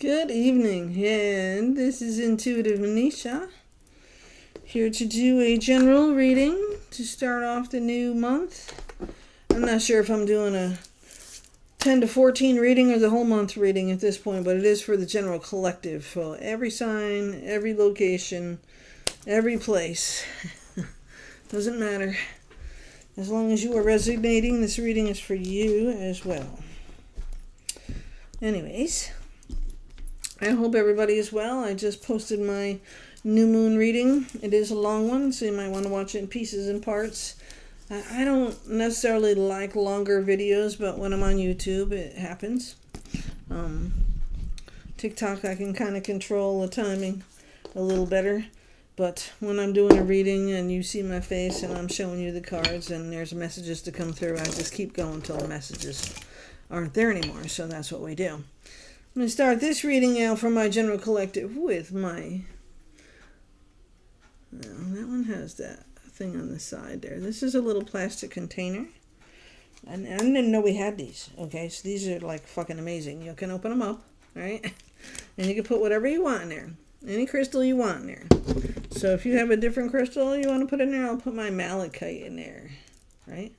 Good evening, and this is Intuitive Venetia, here to do a general reading to start off the new month. I'm not sure if I'm doing a 10 to 14 reading or the whole month reading at this point, but it is for the general collective. So every sign, every location, every place. Doesn't matter. As long as you are resonating, this reading is for you as well. Anyways, I hope everybody is well. I just posted my new moon reading. It is a long one, so you might want to watch it in pieces and parts. I don't necessarily like longer videos, but when I'm on YouTube, it happens. TikTok, I can kind of control the timing a little better. But when I'm doing a reading and you see my face and I'm showing you the cards and there's messages to come through, I just keep going until the messages aren't there anymore. So that's what we do. I'm going to start this reading out from my general collective with my... Well, that one has that thing on the side there. This is a little plastic container. And I didn't know we had these. Okay, so these are like fucking amazing. You can open them up, right? And you can put whatever you want in there. Any crystal you want in there. So if you have a different crystal you want to put in there, I'll put my malachite in there, right?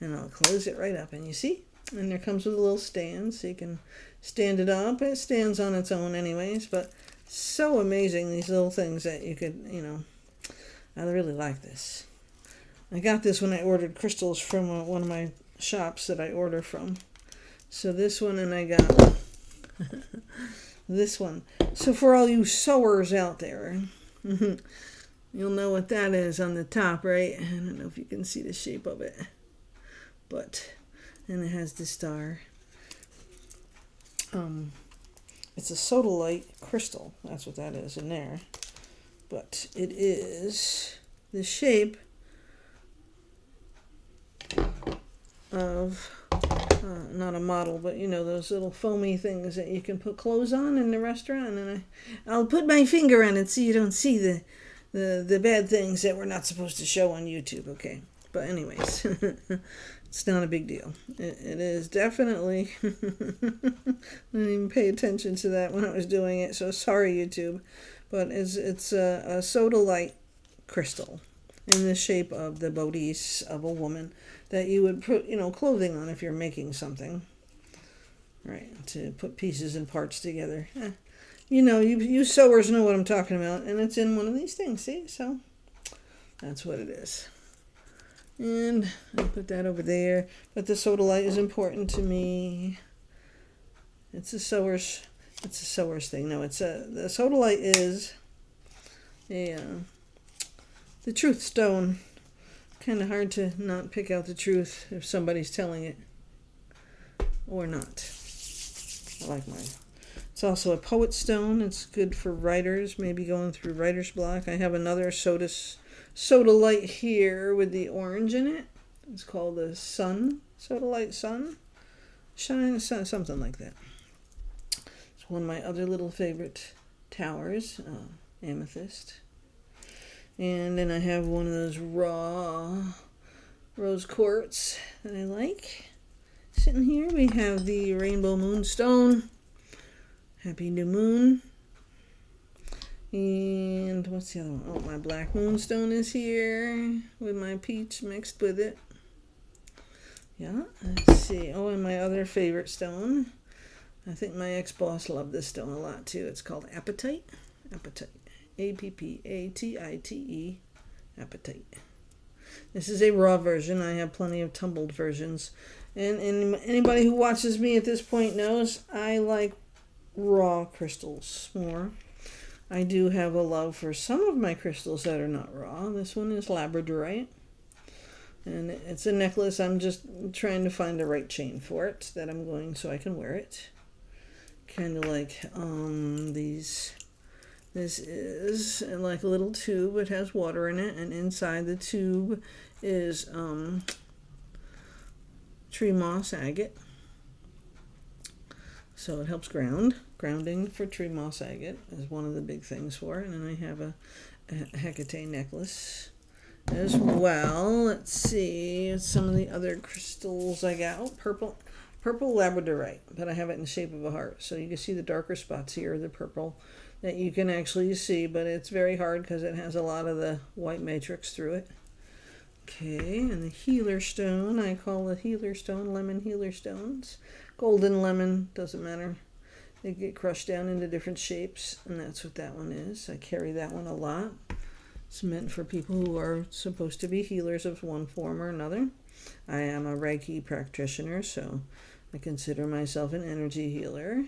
And I'll close it right up. And you see? And there comes with a little stand, so you can stand it up. It stands on its own anyways, but so amazing, these little things that you could, I really like this. I got this when I ordered crystals from one of my shops that I order from. So this one, and I got this one. So for all you sewers out there, you'll know what that is on the top, right? I don't know if you can see the shape of it, but... And it has the star. It's a sodalite crystal. That's what that is in there. But it is the shape of, not a model, but those little foamy things that you can put clothes on in the restaurant. And I'll put my finger on it so you don't see the bad things that we're not supposed to show on YouTube, okay? But anyways, it's not a big deal. It is definitely... I didn't even pay attention to that when I was doing it, so sorry, YouTube. But it's a sodalite crystal in the shape of the bodice of a woman that you would put, clothing on if you're making something. Right, to put pieces and parts together. You sewers know what I'm talking about, and it's in one of these things, see? So that's what it is. And I'll put that over there. But the sodalite is important to me. It's a sewer's thing. No, the sodalite is the truth stone. Kind of hard to not pick out the truth if somebody's telling it or not. I like mine. It's also a poet stone. It's good for writers, maybe going through writer's block. I have another sodalite here with the orange in it. It's called the sun, sodalite sun, shine, sun, something like that. It's one of my other little favorite towers, amethyst. And then I have one of those raw rose quartz that I like. Sitting here, we have the rainbow moonstone. Happy new moon. And what's the other one? Oh, my black moonstone is here with my peach mixed with it. Yeah, let's see. Oh, and my other favorite stone. I think my ex-boss loved this stone a lot too. It's called apatite. Apatite. A-P-P-A-T-I-T-E. Apatite. This is a raw version. I have plenty of tumbled versions. And anybody who watches me at this point knows I like raw crystals more. I do have a love for some of my crystals that are not raw. This one is labradorite. And it's a necklace. I'm just trying to find the right chain for it that I'm going so I can wear it. Kind of like these. This is like a little tube. It has water in it. And inside the tube is tree moss agate. So it helps grounding for tree moss agate is one of the big things for it. And then I have a Hecate necklace as well. Let's see some of the other crystals I got. Oh, purple labradorite, but I have it in the shape of a heart. So you can see the darker spots here, the purple that you can actually see, but it's very hard because it has a lot of the white matrix through it. Okay, and the healer stone, I call it healer stone, lemon healer stones. Golden lemon, doesn't matter. They get crushed down into different shapes, and that's what that one is. I carry that one a lot. It's meant for people who are supposed to be healers of one form or another. I am a Reiki practitioner, so I consider myself an energy healer.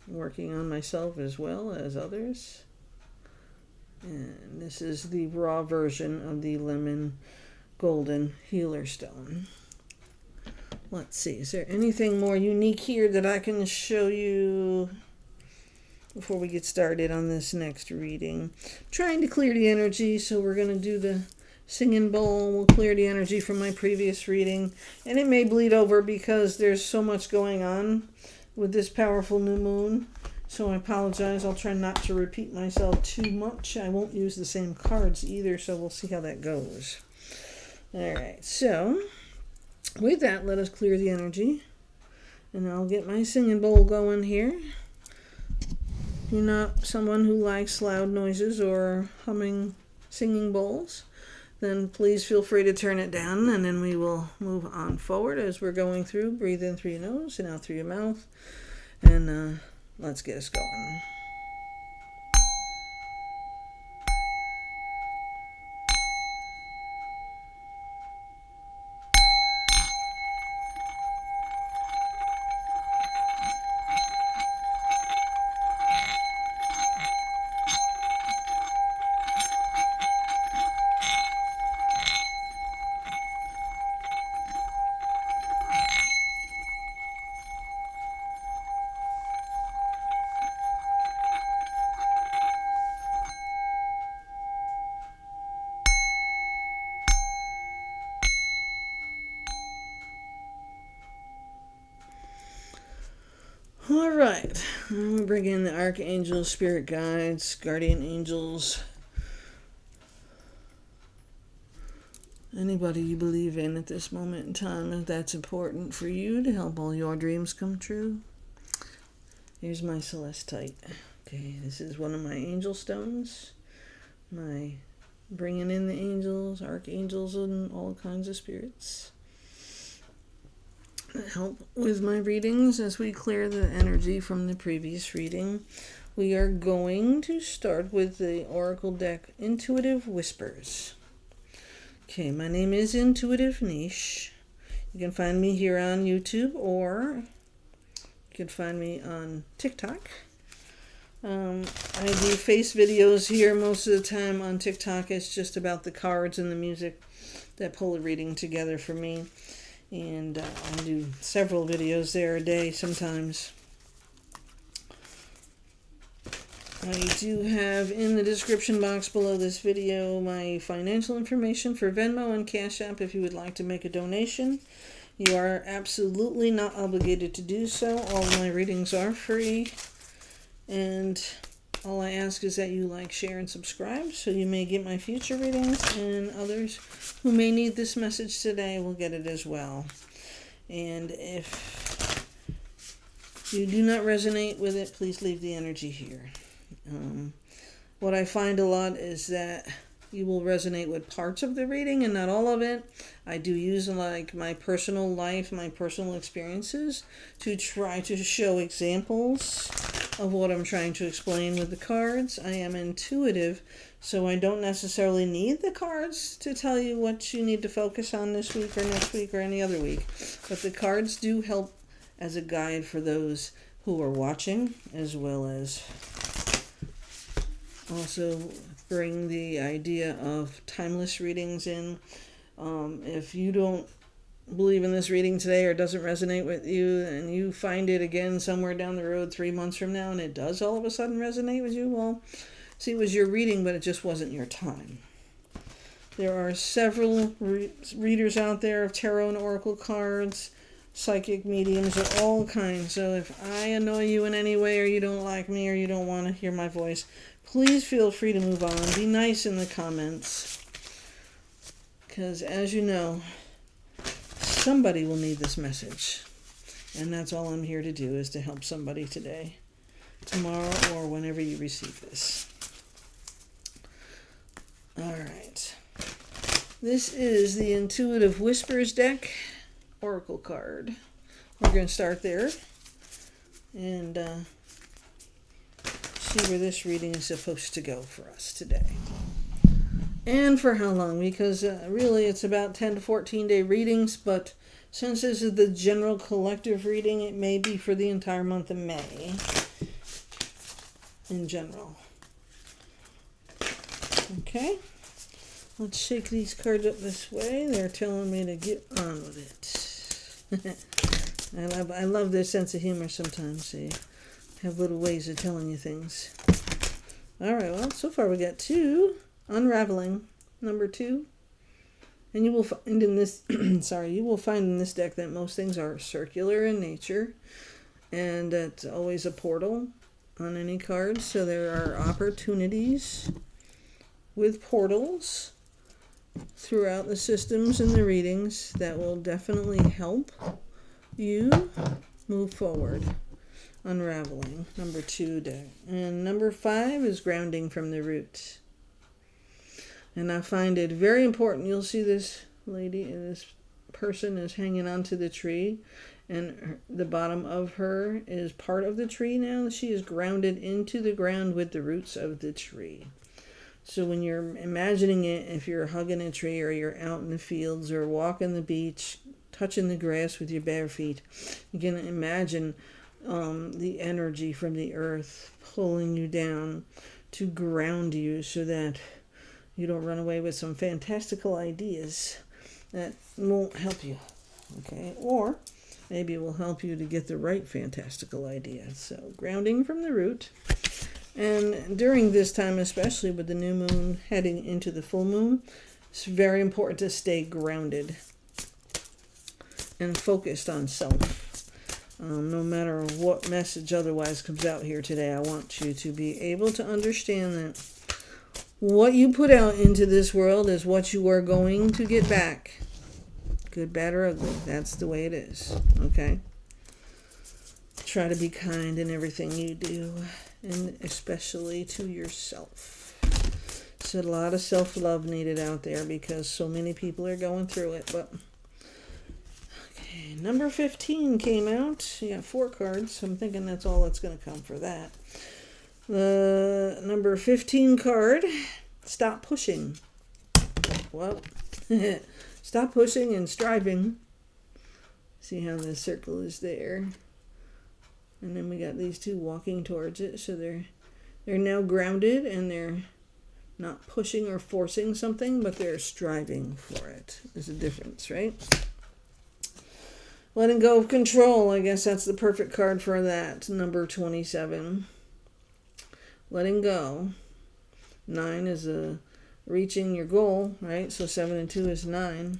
Working on myself as well as others. And this is the raw version of the lemon golden healer stone. Let's see, is there anything more unique here that I can show you before we get started on this next reading? I'm trying to clear the energy, so we're going to do the singing bowl. We'll clear the energy from my previous reading, and it may bleed over because there's so much going on with this powerful new moon. So I apologize. I'll try not to repeat myself too much. I won't use the same cards either, so we'll see how that goes. All right, so with that, let us clear the energy. And I'll get my singing bowl going here. If you're not someone who likes loud noises or humming singing bowls, then please feel free to turn it down, and then we will move on forward as we're going through. Breathe in through your nose and out through your mouth. And let's get us going. All right, we'll bring in the archangels, spirit guides, guardian angels, anybody you believe in at this moment in time, if that's important for you to help all your dreams come true. Here's my celestite. Okay, this is one of my angel stones. My bringing in the angels, archangels, and all kinds of spirits. Help with my readings as we clear the energy from the previous reading. We are going to start with the Oracle deck, Intuitive Whispers. Okay, my name is Intuitive Niche. You can find me here on YouTube, or you can find me on TikTok. I do face videos here most of the time. On TikTok, it's just about the cards and the music that pull the reading together for me. And I do several videos there a day sometimes. I do have in the description box below this video my financial information for Venmo and Cash App if you would like to make a donation. You are absolutely not obligated to do so. All my readings are free. And all I ask is that you like, share, and subscribe so you may get my future readings, and others who may need this message today will get it as well. And if you do not resonate with it, please leave the energy here. What I find a lot is that you will resonate with parts of the reading and not all of it. I do use like my personal life, my personal experiences to try to show examples of what I'm trying to explain with the cards. I am intuitive, so I don't necessarily need the cards to tell you what you need to focus on this week or next week or any other week. But the cards do help as a guide for those who are watching, as well as also bring the idea of timeless readings in. If you don't believe in this reading today or doesn't resonate with you, and you find it again somewhere down the road 3 months from now and it does all of a sudden resonate with you, well, see, it was your reading, but it just wasn't your time. There are several readers out there of tarot and oracle cards, psychic mediums of all kinds. So if I annoy you in any way, or you don't like me, or you don't want to hear my voice, please feel free to move on. Be nice in the comments, because as you know, somebody will need this message. And that's all I'm here to do, is to help somebody today, tomorrow, or whenever you receive this. All right. This is the Intuitive Whispers deck Oracle card. We're going to start there and see where this reading is supposed to go for us today. And for how long, because really it's about 10 to 14 day readings, but since this is the general collective reading, it may be for the entire month of May in general. Okay, let's shake these cards up this way. They're telling me to get on with it. I love their sense of humor sometimes. They have little ways of telling you things. All right, well, so far we got 2. Unraveling, number 2. And you will find in this, you will find in this deck that most things are circular in nature, and it's always a portal on any card. So there are opportunities with portals throughout the systems and the readings that will definitely help you move forward. Unraveling, number 2 deck. And number 5 is grounding from the root. And I find it very important. You'll see this lady, this person is hanging onto the tree, and the bottom of her is part of the tree now. She is grounded into the ground with the roots of the tree. So when you're imagining it, if you're hugging a tree, or you're out in the fields, or walking the beach, touching the grass with your bare feet, you can imagine the energy from the earth pulling you down to ground you, so that you don't run away with some fantastical ideas that won't help you, okay? Or maybe it will help you to get the right fantastical idea. So grounding from the root. And during this time, especially with the new moon heading into the full moon, it's very important to stay grounded and focused on self. No matter what message otherwise comes out here today, I want you to be able to understand that what you put out into this world is what you are going to get back. Good, bad, or ugly. That's the way it is. Okay? Try to be kind in everything you do, and especially to yourself. So a lot of self-love needed out there, because so many people are going through it. But okay, number 15 came out. You got 4 cards, so I'm thinking that's all that's going to come for that. The number 15 card, stop pushing. Well, stop pushing and striving. See how the circle is there. And then we got these 2 walking towards it. So they're now grounded, and they're not pushing or forcing something, but they're striving for it. There's a difference, right? Letting go of control. I guess that's the perfect card for that. Number 27. Letting go. 9 is reaching your goal, right? So 7 and 2 is 9.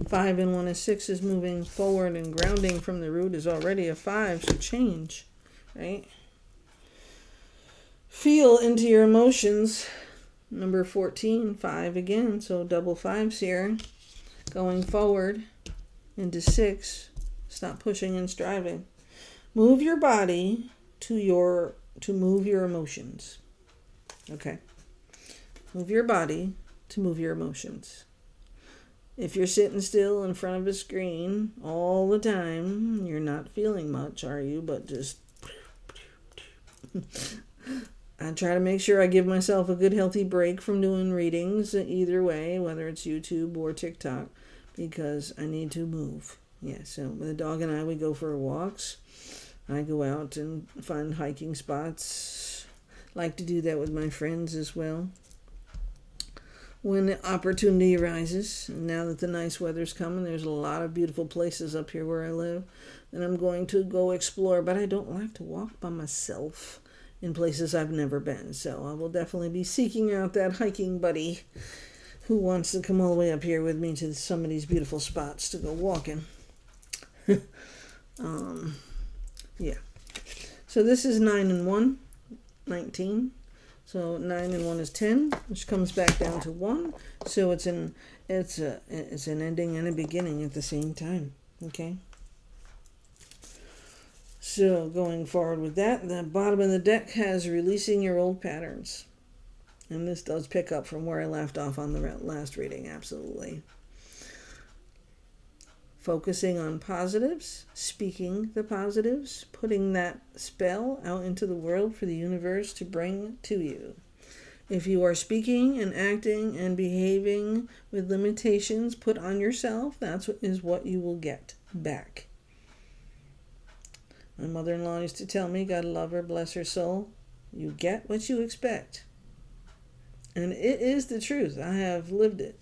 5 and 1 is 6 is moving forward, and grounding from the root is already a 5, so change, right? Feel into your emotions. Number 14, 5 again, so double 5s here. Going forward into 6. Stop pushing and striving. Move your body to move your emotions. Okay. Move your body to move your emotions. If you're sitting still in front of a screen all the time, you're not feeling much, are you? But just I try to make sure I give myself a good healthy break from doing readings either way, whether it's YouTube or TikTok, because I need to move. Yeah, so the dog and I, we go for walks. I go out and find hiking spots. Like to do that with my friends as well. When the opportunity arises, and now that the nice weather's coming, there's a lot of beautiful places up here where I live, and I'm going to go explore, but I don't like to walk by myself in places I've never been, so I will definitely be seeking out that hiking buddy who wants to come all the way up here with me to some of these beautiful spots to go walking. Yeah. So this is 9 and 1, 19. So 9 and 1 is 10, which comes back down to 1. So it's an ending and a beginning at the same time. Okay. So going forward with that, the bottom of the deck has releasing your old patterns. And this does pick up from where I left off on the last reading, absolutely. Focusing on positives, speaking the positives, putting that spell out into the world for the universe to bring to you. If you are speaking and acting and behaving with limitations put on yourself, that is what you will get back. My mother-in-law used to tell me, God love her, bless her soul, you get what you expect. And it is the truth. I have lived it.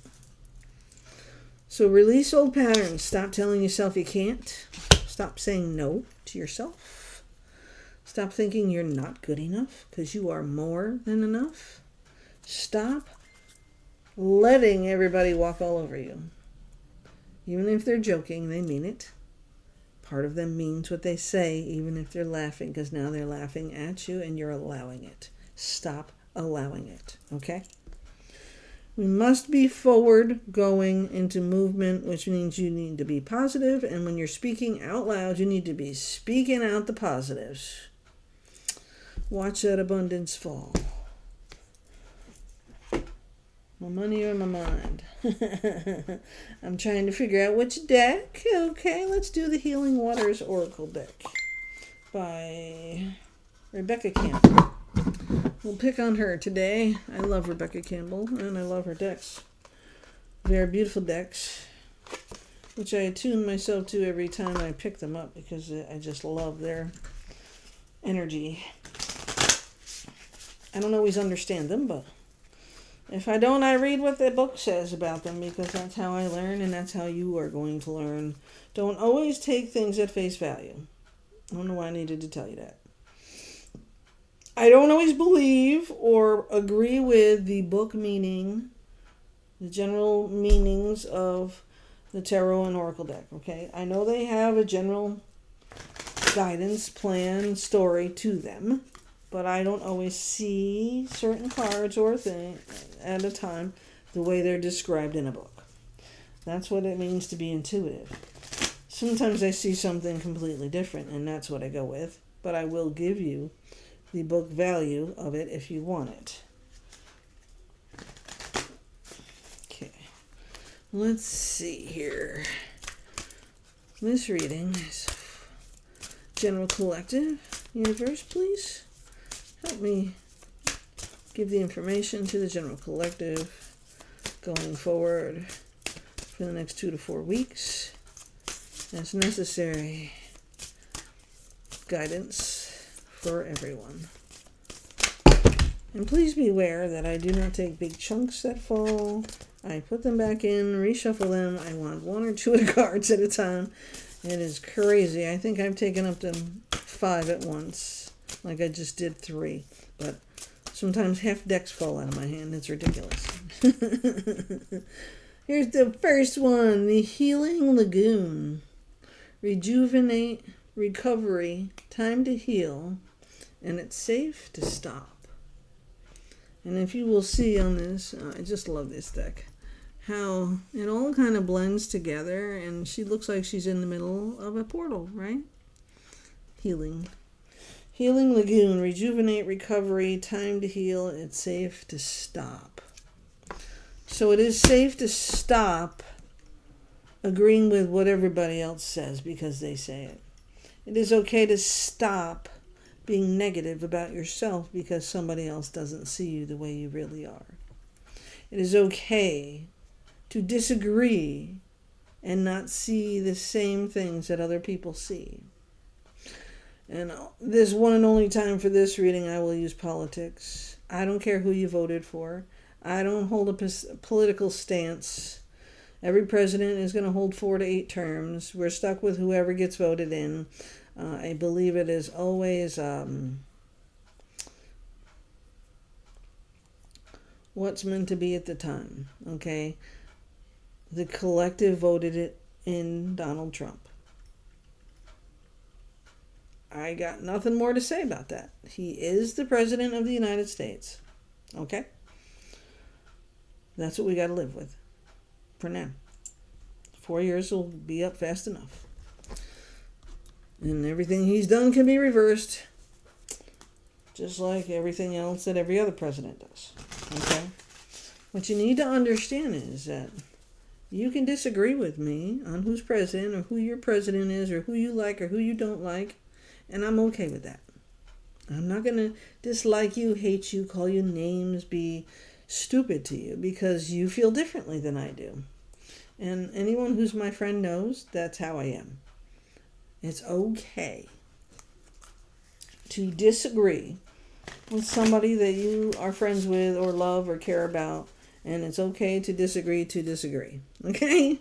So release old patterns. Stop telling yourself you can't. Stop saying no to yourself. Stop thinking you're not good enough because you are more than enough. Stop letting everybody walk all over you. Even if they're joking, they mean it. Part of them means what they say, even if they're laughing, because now they're laughing at you and you're allowing it. Stop allowing it, okay? We must be forward going into movement, which means you need to be positive, and when you're speaking out loud, you need to be speaking out the positives. Watch that abundance fall. My money or my mind? I'm trying to figure out which deck. Okay, let's do the Healing Waters Oracle deck by Rebecca Campbell. We'll pick on her today. I love Rebecca Campbell, and I love her decks. They're beautiful decks, which I attune myself to every time I pick them up because I just love their energy. I don't always understand them, but if I don't, I read what the book says about them because that's how I learn and that's how you are going to learn. Don't always take things at face value. I don't know why I needed to tell you that. I don't always believe or agree with the book meaning, the general meanings of the tarot and oracle deck, okay? I know they have a general guidance, plan, story to them, but I don't always see certain cards or things at a time the way they're described in a book. That's what it means to be intuitive. Sometimes I see something completely different, and that's what I go with, but I will give you the book value of it if you want it. Okay, let's see here. This reading is General Collective. Universe, please help me give the information to the General Collective going forward for the next 2 to 4 weeks. That's necessary guidance for everyone. And please be aware that I do not take big chunks that fall. I put them back in, reshuffle them. I want 1 or 2 cards at a time. It is crazy. I think I've taken up to 5 at once, like I just did 3. But sometimes half decks fall out of my hand. It's ridiculous. Here's the first one, the Healing Lagoon. Rejuvenate, recovery, time to heal, and it's safe to stop. And if you will see on this, I just love this deck, how it all kind of blends together, and she looks like she's in the middle of a portal, right? Healing. Healing Lagoon, rejuvenate, recovery, time to heal, it's safe to stop. So it is safe to stop agreeing with what everybody else says because they say it. It is okay to stop being negative about yourself because somebody else doesn't see you the way you really are. It is okay to disagree and not see the same things that other people see. And this one and only time for this reading, I will use politics. I don't care who you voted for. I don't hold a political stance. Every president is going to hold 4 to 8 terms. We're stuck with whoever gets voted in. I believe it is always what's meant to be at the time, okay? The collective voted it in Donald Trump. I got nothing more to say about that. He is the president of the United States. Okay? That's what we got to live with for now. 4 years will be up fast enough. And everything he's done can be reversed, just like everything else that every other president does. Okay? What you need to understand is that you can disagree with me on who's president or who your president is or who you like or who you don't like, and I'm okay with that. I'm not going to dislike you, hate you, call you names, be stupid to you because you feel differently than I do. And anyone who's my friend knows that's how I am. It's okay to disagree with somebody that you are friends with or love or care about, and it's okay to disagree, okay?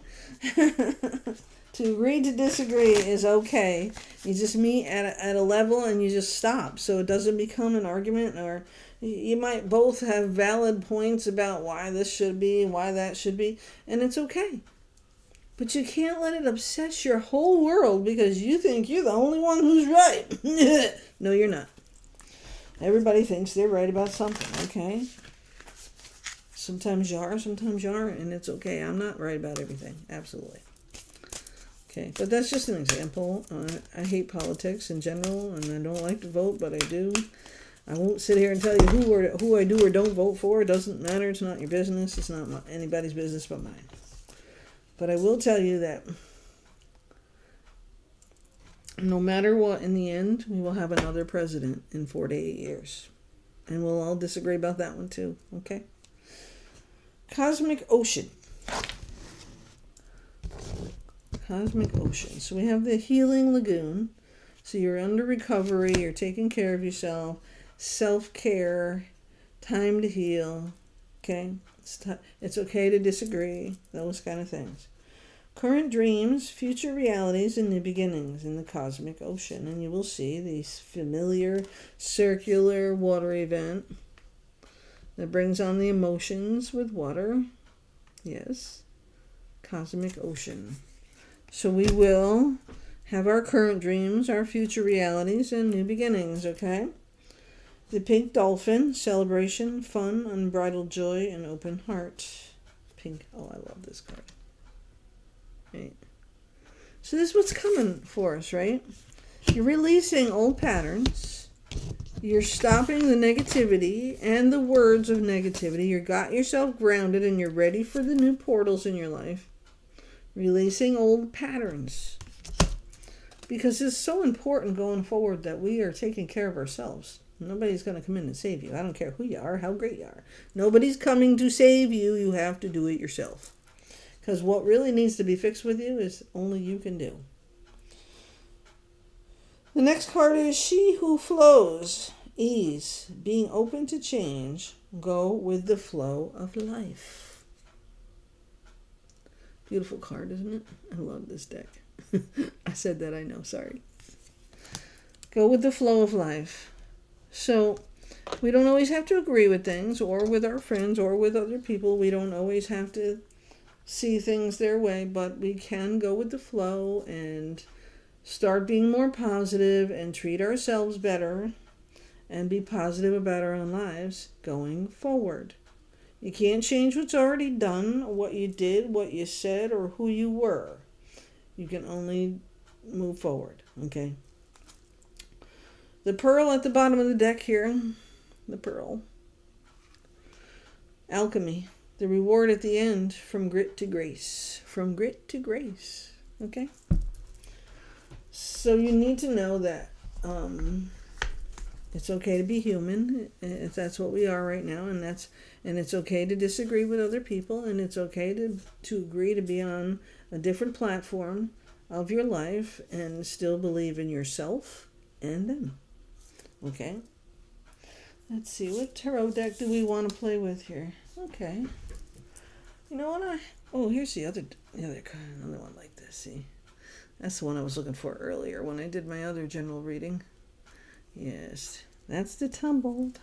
To agree to disagree is okay. You just meet at a level and you just stop, so it doesn't become an argument, or you might both have valid points about why this should be and why that should be, and it's okay. But you can't let it obsess your whole world because you think you're the only one who's right. No, you're not. Everybody thinks they're right about something, okay? Sometimes you are, sometimes you aren't, and it's okay. I'm not right about everything, absolutely. Okay, but that's just an example. I hate politics in general, and I don't like to vote, but I do. I won't sit here and tell you who I do or don't vote for. It doesn't matter. It's not your business. It's not anybody's business but mine. But I will tell you that no matter what, in the end, we will have another president in 4 to 8 years. And we'll all disagree about that one too, okay? Cosmic ocean. Cosmic ocean. So we have the healing lagoon. So you're under recovery, you're taking care of yourself, self-care, time to heal, okay? It's okay to disagree, those kind of things. Current dreams, future realities, and new beginnings in the cosmic ocean. And you will see the familiar circular water event that brings on the emotions with water. Yes, cosmic ocean. So we will have our current dreams, our future realities, and new beginnings, okay? The pink dolphin, celebration, fun, unbridled joy, and open heart. Pink, oh, I love this card. Right. So this is what's coming for us, right? You're releasing old patterns. You're stopping the negativity and the words of negativity. You got yourself grounded and you're ready for the new portals in your life. Releasing old patterns. Because it's so important going forward that we are taking care of ourselves. Nobody's going to come in and save you. I don't care who you are, how great you are. Nobody's coming to save you. You have to do it yourself. Because what really needs to be fixed with you is only you can do. The next card is She Who Flows. Ease. Being open to change. Go with the flow of life. Beautiful card, isn't it? I love this deck. I said that, I know, sorry. Go with the flow of life. So, we don't always have to agree with things, or with our friends, or with other people. We don't always have to see things their way, but we can go with the flow and start being more positive and treat ourselves better and be positive about our own lives going forward. You can't change what's already done, what you did, what you said, or who you were. You can only move forward, okay? The pearl at the bottom of the deck here, the pearl. Alchemy. The reward at the end, from grit to grace. From grit to grace. Okay? So you need to know that it's okay to be human. If that's what we are right now, and it's okay to disagree with other people, and it's okay to agree to be on a different platform of your life and still believe in yourself and them. Okay? Let's see, what tarot deck do we want to play with here? Okay. You know what? Here's the other card, another one like this. See, that's the one I was looking for earlier when I did my other general reading. Yes, that's the tumbled.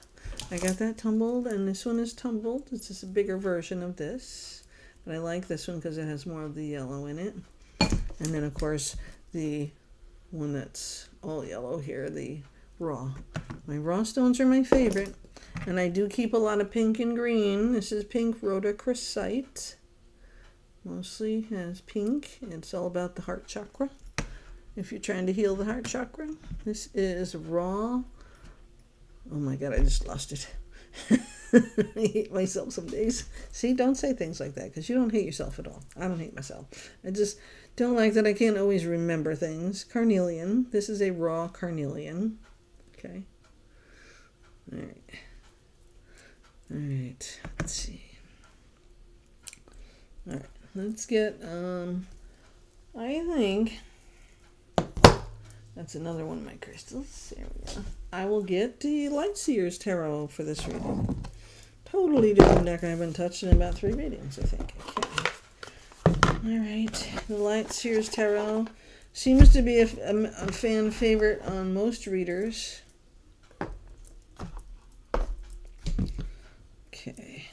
I got that tumbled, and this one is tumbled. It's just a bigger version of this, but I like this one because it has more of the yellow in it. And then, of course, the one that's all yellow here, the raw. My raw stones are my favorite. And I do keep a lot of pink and green. This is pink rhodochrosite. Mostly has pink. It's all about the heart chakra. If you're trying to heal the heart chakra. This is raw. Oh my God, I just lost it. I hate myself some days. See, don't say things like that because you don't hate yourself at all. I don't hate myself. I just don't like that I can't always remember things. Carnelian. This is a raw carnelian. Okay. All right. All right. Let's see. All right. Let's get, I think that's another one of my crystals. There we go. I will get the Lightseers Tarot for this reading. Totally different deck I haven't touched in about 3 readings, I think. Okay. Alright. The Lightseers Tarot seems to be a fan favorite on most readers. Okay.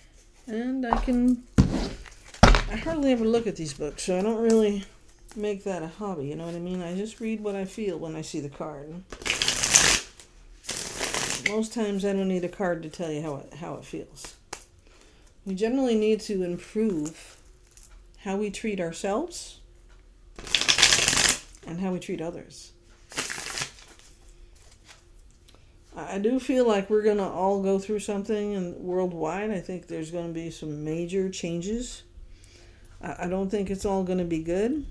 And I hardly ever look at these books, so I don't really make that a hobby, you know what I mean? I just read what I feel when I see the card. Most times I don't need a card to tell you how it feels. We generally need to improve how we treat ourselves and how we treat others. I do feel like we're going to all go through something and worldwide. I think there's going to be some major changes. I don't think it's all going to be good.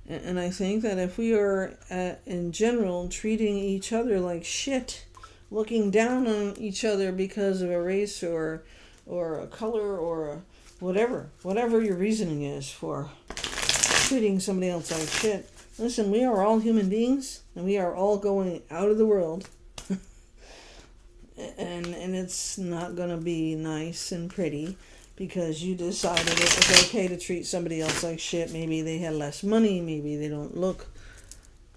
And I think that if we are, in general, treating each other like shit, looking down on each other because of a race or a color or whatever your reasoning is for treating somebody else like shit. Listen, we are all human beings, and we are all going out of the world. and it's not going to be nice and pretty. Because you decided it was okay to treat somebody else like shit. Maybe they had less money. Maybe they don't look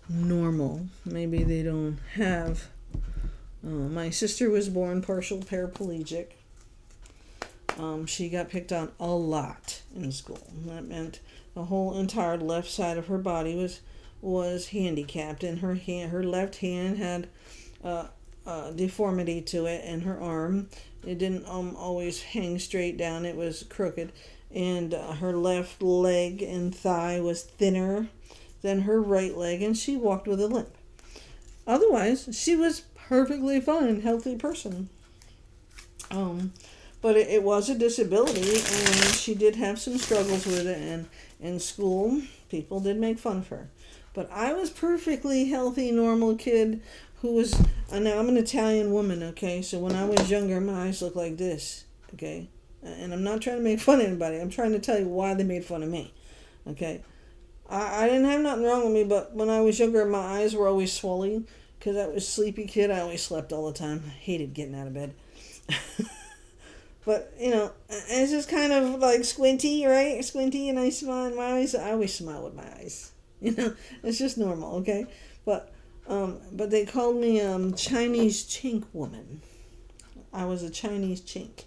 normal. Maybe they don't have... my sister was born partial paraplegic. She got picked on a lot in school. That meant the whole entire left side of her body was handicapped. And her left hand had deformity to it, and her arm... It didn't always hang straight down. It was crooked. And her left leg and thigh was thinner than her right leg, and she walked with a limp. Otherwise, she was perfectly fine, healthy person. But it was a disability, and she did have some struggles with it. And in school, people did make fun of her. But I was perfectly healthy, normal kid who was... Now, I'm an Italian woman, okay? So when I was younger, my eyes looked like this, okay? And I'm not trying to make fun of anybody. I'm trying to tell you why they made fun of me, okay? I didn't have nothing wrong with me, but when I was younger, my eyes were always swollen because I was a sleepy kid. I always slept all the time. I hated getting out of bed. But, you know, it's just kind of like squinty, right? Squinty, and I smile in my eyes. I always smile with my eyes. You know, it's just normal, okay? But they called me Chinese chink woman. I was a Chinese chink.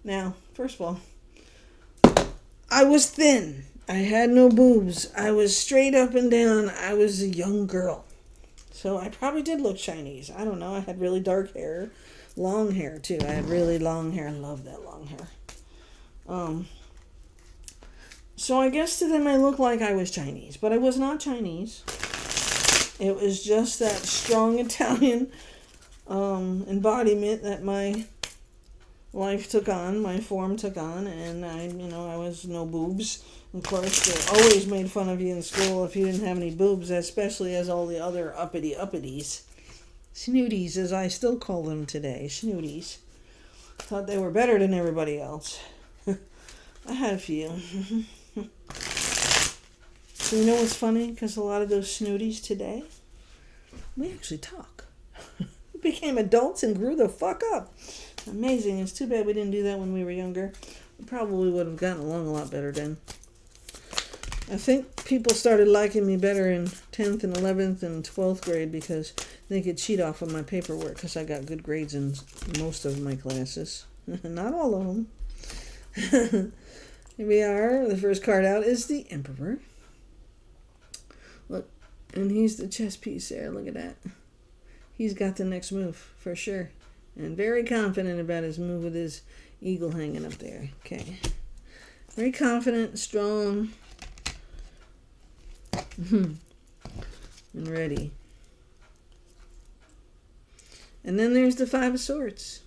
Now, first of all, I was thin. I had no boobs. I was straight up and down. I was a young girl. So I probably did look Chinese. I don't know. I had really dark hair. Long hair, too. I had really long hair. I love that long hair. So I guess to them I looked like I was Chinese. But I was not Chinese. It was just that strong Italian embodiment that my life took on, my form took on, and I was no boobs. Of course, they always made fun of you in school if you didn't have any boobs, especially as all the other uppity-uppities. Snooties, as I still call them today, snooties. Thought they were better than everybody else. I had a few. So you know what's funny? Because a lot of those snooties today, we actually talk. We became adults and grew the fuck up. Amazing. It's too bad we didn't do that when we were younger. We probably would have gotten along a lot better then. I think people started liking me better in 10th and 11th and 12th grade because they could cheat off of my paperwork because I got good grades in most of my classes. Not all of them. Here we are. The first card out is the Emperor. Look, and he's the chess piece there. Look at that. He's got the next move, for sure. And very confident about his move with his eagle hanging up there. Okay. Very confident, strong, and ready. And then there's the Five of Swords.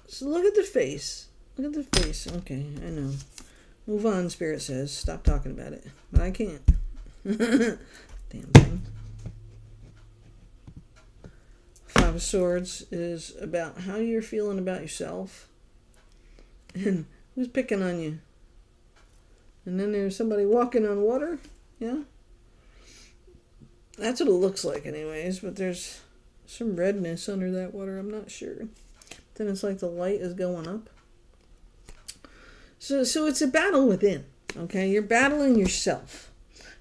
So look at the face. Look at the face. Okay, I know. Move on, Spirit says. Stop talking about it. But I can't. Damn thing. Five of Swords is about how you're feeling about yourself. And who's picking on you. And then there's somebody walking on water. Yeah. That's what it looks like anyways. But there's some redness under that water. I'm not sure. Then it's like the light is going up. So it's a battle within. Okay. You're battling yourself.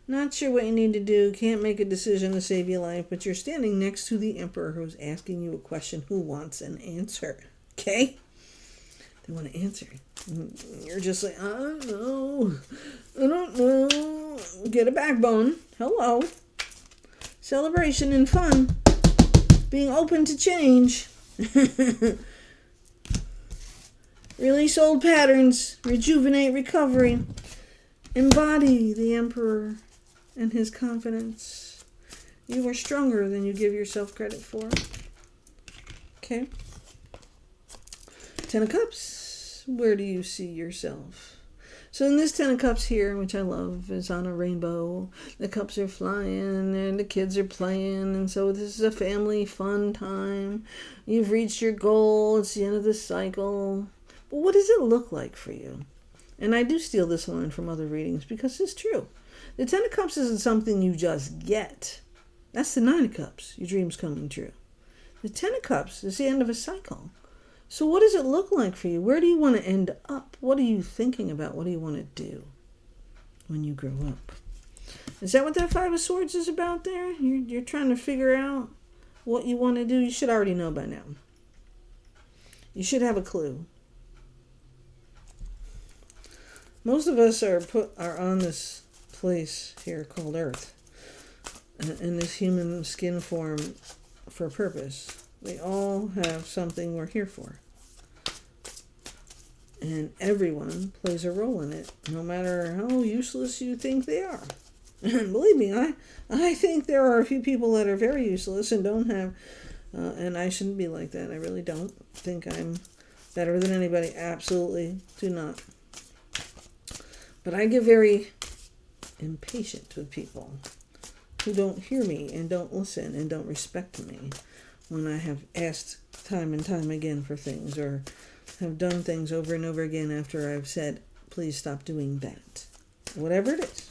Not sure what you need to do. Can't make a decision to save your life. But you're standing next to the Emperor who's asking you a question who wants an answer. Okay. They want to answer. You're just like, I don't know. I don't know. Get a backbone. Hello. Celebration and fun. Being open to change. Release old patterns. Rejuvenate recovery. Embody the Emperor and his confidence. You are stronger than you give yourself credit for. Okay. Ten of Cups. Where do you see yourself? So in this Ten of Cups here, which I love, is on a rainbow. The cups are flying and the kids are playing. And so this is a family fun time. You've reached your goal. It's the end of the cycle. But what does it look like for you? And I do steal this line from other readings because it's true. The Ten of Cups isn't something you just get. That's the Nine of Cups. Your dreams coming true. The Ten of Cups is the end of a cycle. So what does it look like for you? Where do you want to end up? What are you thinking about? What do you want to do when you grow up? Is that what that Five of Swords is about there? You're trying to figure out what you want to do? You should already know by now. You should have a clue. Most of us are on this place here called Earth, in this human skin form for a purpose. We all have something we're here for. And everyone plays a role in it, no matter how useless you think they are. And believe me, I think there are a few people that are very useless and don't have, and I shouldn't be like that. I really don't think I'm better than anybody. Absolutely do not. But I get very impatient with people who don't hear me and don't listen and don't respect me when I have asked time and time again for things or have done things over and over again after I've said, please stop doing that. Whatever it is.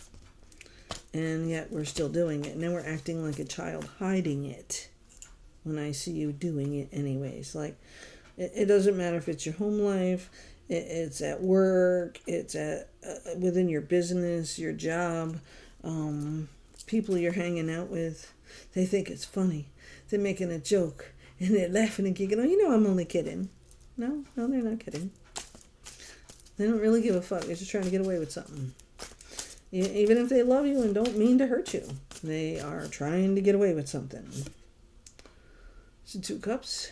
And yet we're still doing it. And then we're acting like a child, hiding it when I see you doing it anyways. Like, it doesn't matter if it's your home life, it's at work, it's at within your business, your job, people you're hanging out with. They think it's funny. They're making a joke and they're laughing and giggling. Oh, you know I'm only kidding. No, they're not kidding. They don't really give a fuck. They're just trying to get away with something. Even if they love you and don't mean to hurt you, they are trying to get away with something. So Two Cups.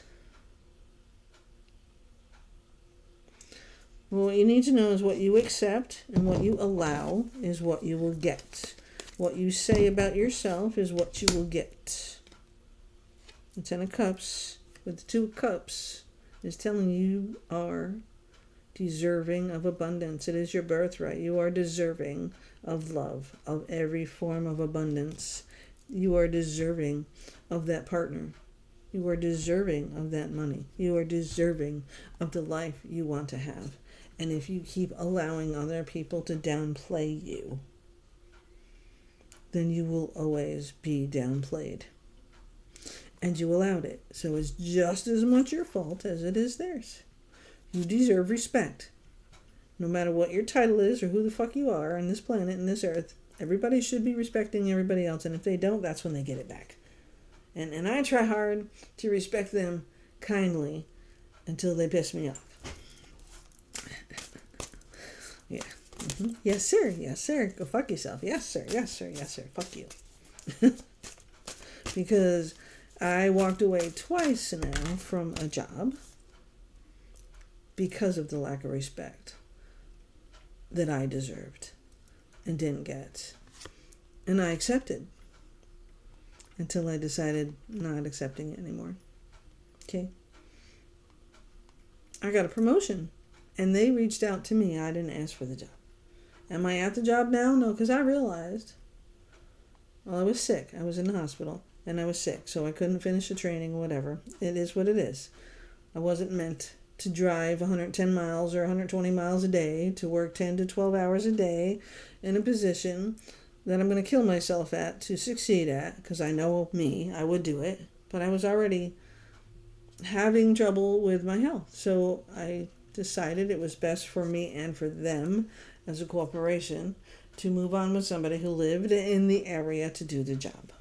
Well, what you need to know is what you accept and what you allow is what you will get. What you say about yourself is what you will get. The Ten of Cups with the Two of Cups is telling you are deserving of abundance. It is your birthright. You are deserving of love, of every form of abundance. You are deserving of that partner. You are deserving of that money. You are deserving of the life you want to have. And if you keep allowing other people to downplay you, then you will always be downplayed. And you allowed it. So it's just as much your fault as it is theirs. You deserve respect. No matter what your title is or who the fuck you are on this planet and this earth, everybody should be respecting everybody else. And if they don't, that's when they get it back. And I try hard to respect them kindly until they piss me off. Yeah. Mm-hmm. Yes, sir. Yes, sir. Go fuck yourself. Yes, sir. Yes, sir. Yes, sir. Fuck you. Because I walked away twice now from a job because of the lack of respect that I deserved and didn't get. And I accepted until I decided not accepting it anymore. Okay. I got a promotion and they reached out to me. I didn't ask for the job. Am I at the job now? No, because I realized, well, I was sick. I was in the hospital and I was sick, so I couldn't finish the training or whatever. It is what it is. I wasn't meant to drive 110 miles or 120 miles a day to work 10 to 12 hours a day in a position that I'm going to kill myself at to succeed at, because I know me, I would do it, but I was already having trouble with my health. So I decided it was best for me and for them as a corporation to move on with somebody who lived in the area to do the job.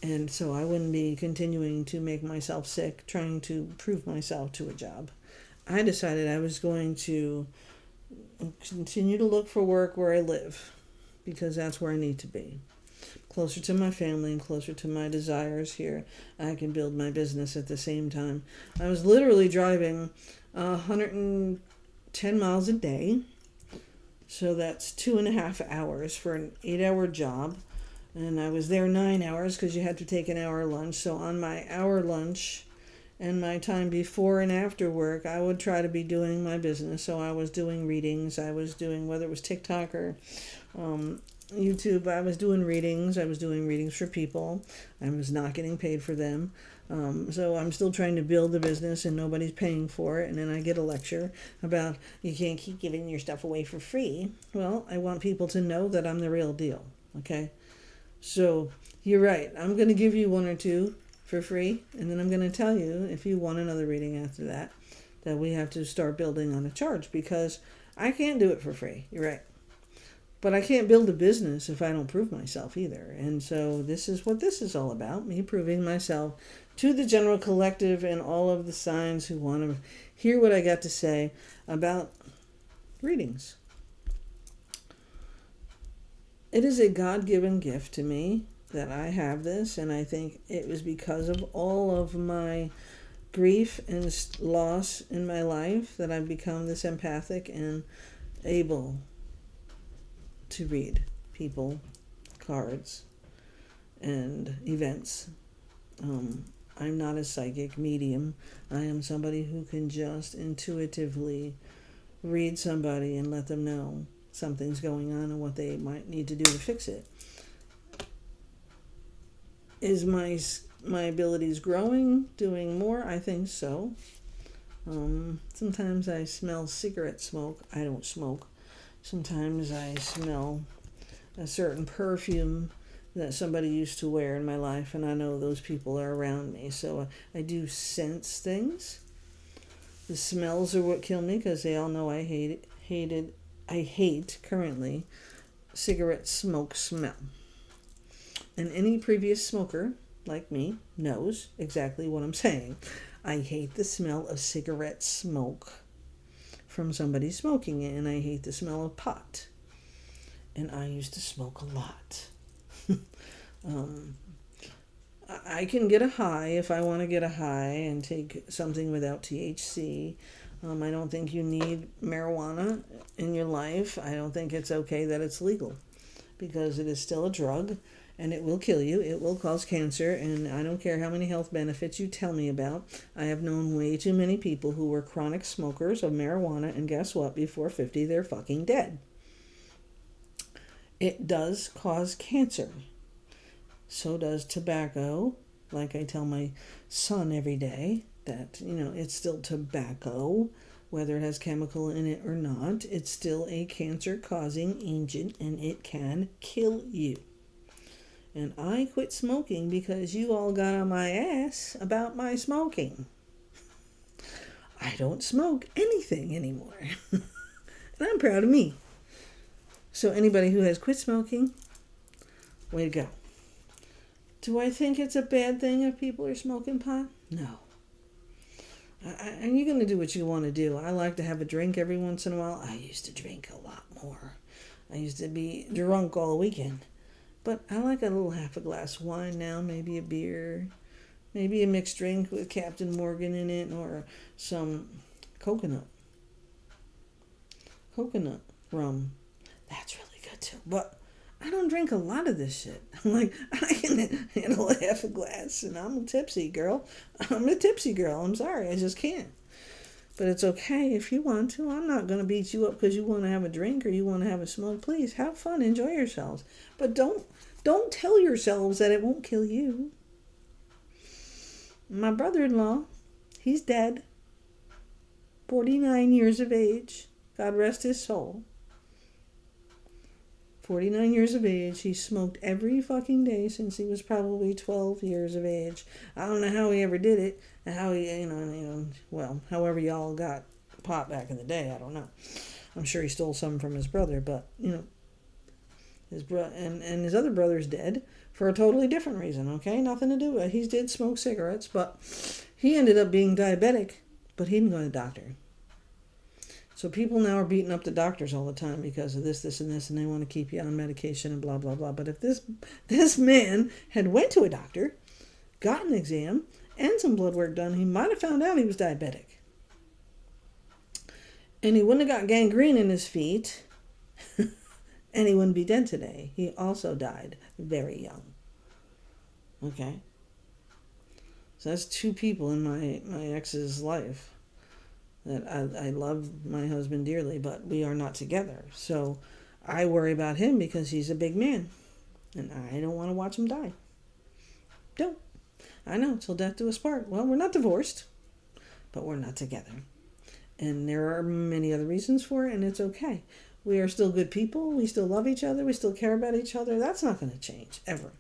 And so I wouldn't be continuing to make myself sick trying to prove myself to a job. I decided I was going to continue to look for work where I live, because that's where I need to be. Closer to my family and closer to my desires here. I can build my business at the same time. I was literally driving 110 miles a day. So that's 2.5 hours for an 8-hour job. And I was there 9 hours because you had to take an hour lunch. So on my hour lunch and my time before and after work, I would try to be doing my business. So I was doing readings. I was doing, whether it was TikTok or YouTube, I was doing readings. I was doing readings for people. I was not getting paid for them. So I'm still trying to build the business and nobody's paying for it. And then I get a lecture about you can't keep giving your stuff away for free. Well, I want people to know that I'm the real deal. Okay? So you're right. I'm going to give you one or two for free. And then I'm going to tell you, if you want another reading after that, that we have to start building on a charge, because I can't do it for free. You're right. But I can't build a business if I don't prove myself either. And so this is what this is all about, me proving myself to the general collective and all of the signs who want to hear what I got to say about readings. It is a God-given gift to me that I have this, and I think it was because of all of my grief and loss in my life that I've become this empathic and able to read people, cards, and events. I'm not a psychic medium. I am somebody who can just intuitively read somebody and let them know something's going on and what they might need to do to fix it. Is my abilities growing, doing more? I think so. Sometimes I smell cigarette smoke. I don't smoke. Sometimes I smell a certain perfume that somebody used to wear in my life, and I know those people are around me. So I do sense things. The smells are what kill me, because they all know I hate currently cigarette smoke smell. And any previous smoker, like me, knows exactly what I'm saying. I hate the smell of cigarette smoke from somebody smoking it, and I hate the smell of pot. And I used to smoke a lot. I can get a high if I want to get a high and take something without THC. I don't think you need marijuana in your life. I don't think it's okay that it's legal, because it is still a drug and it will kill you. It will cause cancer, and I don't care how many health benefits you tell me about. I have known way too many people who were chronic smokers of marijuana, and guess what? Before 50, they're fucking dead. It does cause cancer. So does tobacco. Like I tell my son every day that, it's still tobacco. Whether it has chemical in it or not, it's still a cancer-causing agent, and it can kill you. And I quit smoking because you all got on my ass about my smoking. I don't smoke anything anymore. And I'm proud of me. So anybody who has quit smoking, way to go. Do I think it's a bad thing if people are smoking pot? No. And you're going to do what you want to do. I like to have a drink every once in a while. I used to drink a lot more. I used to be drunk all weekend. But I like a little half a glass of wine now, maybe a beer, Maybe a mixed drink with Captain Morgan in it, or some coconut. Coconut rum. That's really good too. But I don't drink a lot of this shit. I'm like, I can handle half a glass and I'm a tipsy girl. I'm a tipsy girl. I'm sorry. I just can't. But it's okay if you want to. I'm not going to beat you up because you want to have a drink or you want to have a smoke. Please have fun. Enjoy yourselves. But don't tell yourselves that it won't kill you. My brother-in-law, he's dead. 49 years of age. God rest his soul. 49 years of age. He smoked every fucking day since he was probably 12 years of age. I don't know how he ever did it, and how he, well, however y'all got pot back in the day, I don't know. I'm sure he stole some from his brother, but, his and his other brother's dead for a totally different reason, okay? Nothing to do with it. He did smoke cigarettes, but he ended up being diabetic, but he didn't go to the doctor. So people now are beating up the doctors all the time because of this, and this, and they want to keep you on medication and blah, blah, blah. But if this man had went to a doctor, got an exam, and some blood work done, he might have found out he was diabetic. And he wouldn't have got gangrene in his feet, and he wouldn't be dead today. He also died very young. Okay? So that's two people in my ex's life. That I love my husband dearly, but we are not together. So I worry about him because he's a big man. And I don't want to watch him die. Don't. I know, till death do us part. Well, we're not divorced, but we're not together. And there are many other reasons for it, and it's okay. We are still good people. We still love each other. We still care about each other. That's not going to change, ever.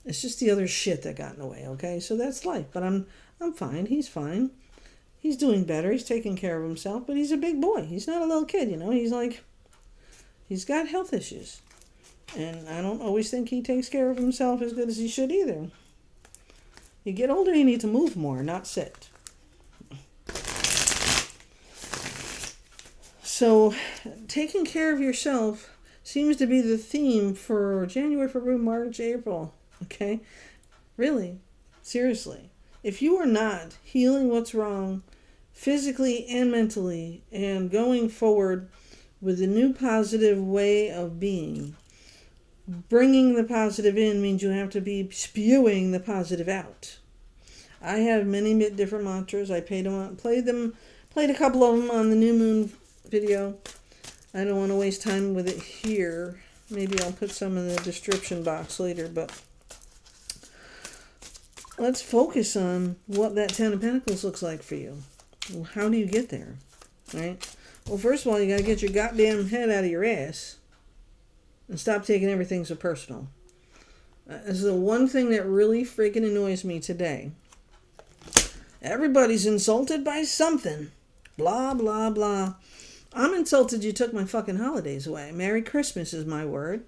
It's just the other shit that got in the way, okay? So that's life. But I'm fine. He's fine. He's doing better. He's taking care of himself, but he's a big boy. He's not a little kid, he's got health issues. And I don't always think he takes care of himself as good as he should either. You get older, you need to move more, not sit. So, taking care of yourself seems to be the theme for January, February, March, April. Okay? Really. Seriously. If you are not healing what's wrong, physically and mentally, and going forward with a new positive way of being, bringing the positive in means you have to be spewing the positive out. I have many different mantras. I played a couple of them on the new moon video. I don't want to waste time with it here. Maybe I'll put some in the description box later, but let's focus on what that Ten of Pentacles looks like for you. Well, how do you get there, right? Well, first of all, you got to get your goddamn head out of your ass and stop taking everything so personal. This is the one thing that really freaking annoys me today. Everybody's insulted by something. Blah, blah, blah. I'm insulted you took my fucking holidays away. Merry Christmas is my word.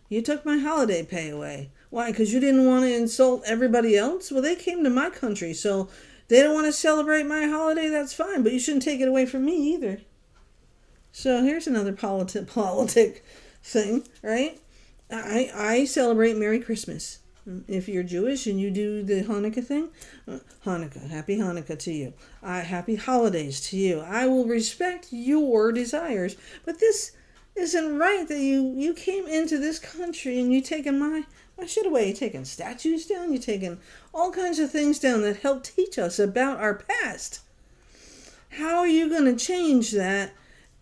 You took my holiday pay away. Why? Because you didn't want to insult everybody else? Well, they came to my country, so they don't want to celebrate my holiday. That's fine, but you shouldn't take it away from me either. So here's another politic thing, right? I celebrate Merry Christmas. If you're Jewish and you do the Hanukkah thing, Hanukkah, happy Hanukkah to you. Happy holidays to you. I will respect your desires, but this isn't right that you came into this country and you taken my shit away. You're taking statues down. You're taking all kinds of things down that help teach us about our past. How are you going to change that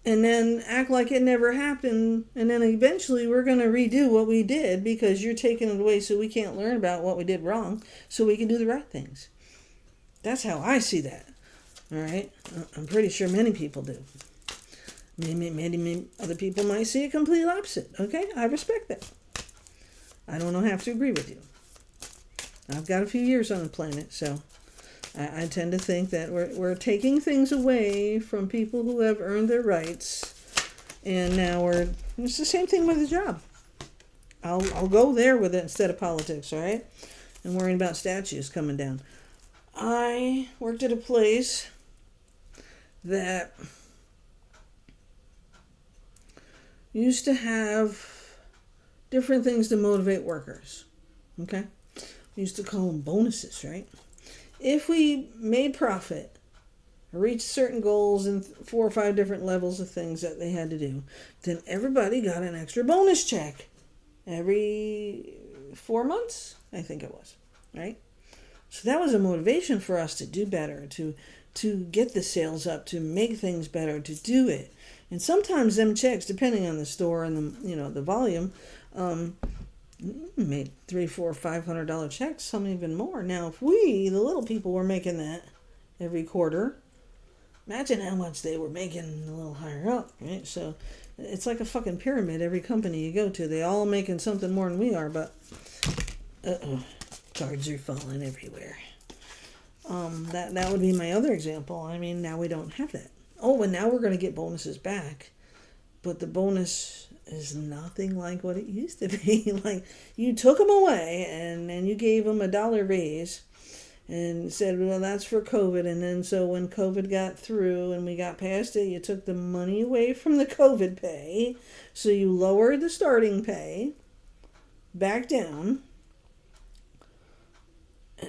and then act like it never happened, and then eventually we're going to redo what we did because you're taking it away so we can't learn about what we did wrong so we can do the right things? That's how I see that. All right? I'm pretty sure many people do. Many other people might see it completely opposite. Okay? I respect that. I don't have to agree with you. I've got a few years on the planet, so I tend to think that we're taking things away from people who have earned their rights, and now it's the same thing with a job. I'll go there with it instead of politics, all right? And worrying about statues coming down. I worked at a place that used to have different things to motivate workers, okay? We used to call them bonuses, right? If we made profit, reached certain goals and 4 or 5 different levels of things that they had to do, then everybody got an extra bonus check every 4 months, I think it was, right? So that was a motivation for us to do better, to get the sales up, to make things better, to do it. And sometimes them checks, depending on the store and the volume, made $300, $400, $500 checks, some even more. Now, if we, the little people, were making that every quarter, imagine how much they were making a little higher up, right? So it's like a fucking pyramid. Every company you go to, they all making something more than we are, but cards are falling everywhere. That would be my other example. I mean, now we don't have that. Oh, and now we're going to get bonuses back, but the bonus is nothing like what it used to be. Like, you took them away and you gave them $1 raise and said, well, that's for COVID. And then so when COVID got through and we got past it, you took the money away from the COVID pay. So you lowered the starting pay back down.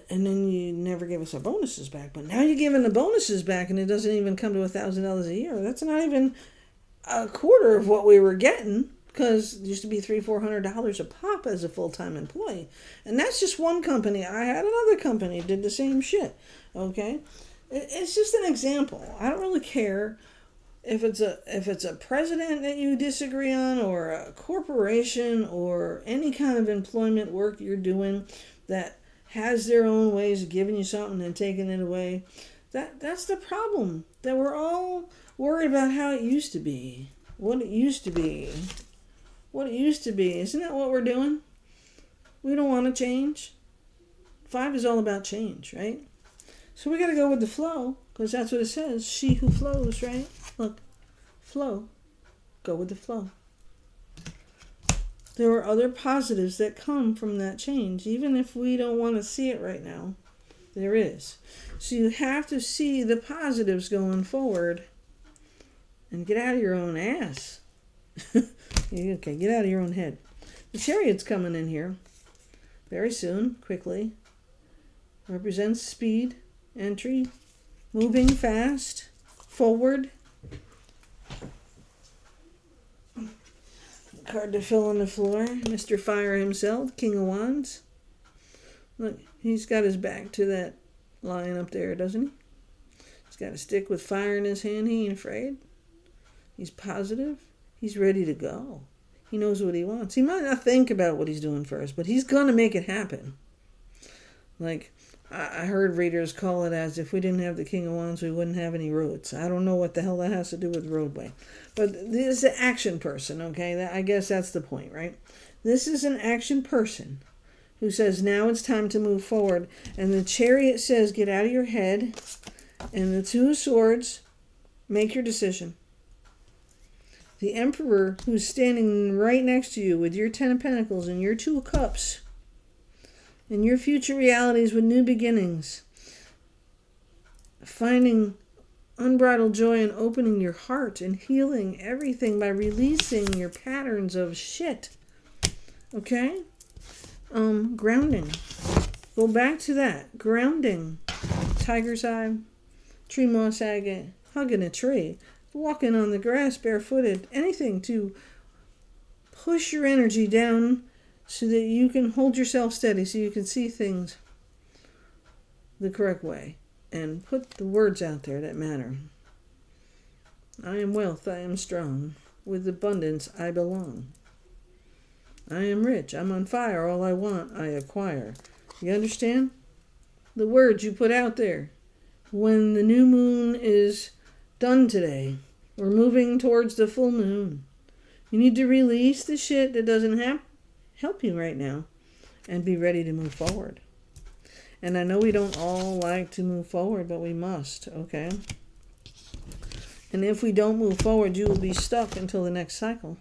And then you never gave us our bonuses back. But now you're giving the bonuses back and it doesn't even come to $1,000 a year. That's not even a quarter of what we were getting, because it used to be $300-$400 a pop as a full-time employee. And that's just one company. I had another company did the same shit. Okay? It's just an example. I don't really care if it's a president that you disagree on, or a corporation, or any kind of employment work you're doing that has their own ways of giving you something and taking it away. That's the problem. That we're all worried about how it used to be. What it used to be. What it used to be. Isn't that what we're doing? We don't want to change. 5 is all about change, right? So we got to go with the flow, because that's what it says. She who flows, right? Look, flow. Go with the flow. There are other positives that come from that change, even if we don't want to see it right now. There is. So you have to see the positives going forward and get out of your own ass. Okay, get out of your own head. The Chariot's coming in here very soon, quickly. Represents speed, entry, moving fast, forward. Card to fill on the floor. Mr. Fire himself, King of Wands. Look, he's got his back to that lion up there, doesn't he? He's got a stick with fire in his hand. He ain't afraid. He's positive. He's ready to go. He knows what he wants. He might not think about what he's doing first, but he's going to make it happen. Like, I heard readers call it as, if we didn't have the King of Wands, we wouldn't have any roads. I don't know what the hell that has to do with roadway. But this is an action person, okay? I guess that's the point, right? This is an action person who says, now it's time to move forward. And the Chariot says, get out of your head. And the Two of Swords, make your decision. The Emperor, who's standing right next to you with your 10 of Pentacles and your 2 of Cups, and your future realities with new beginnings, finding unbridled joy and opening your heart and healing everything by releasing your patterns of shit. Okay? Grounding. Go back to that. Grounding. Tiger's eye, tree moss agate, hugging a tree, walking on the grass barefooted, anything to push your energy down so that you can hold yourself steady, so you can see things the correct way and put the words out there that matter. I am wealth, I am strong. With abundance, I belong. I am rich, I'm on fire, all I want, I acquire. You understand? The words you put out there. When the new moon is done today, we're moving towards the full moon. You need to release the shit that doesn't help you right now and be ready to move forward. And I know we don't all like to move forward, but we must, okay? And if we don't move forward, you will be stuck until the next cycle,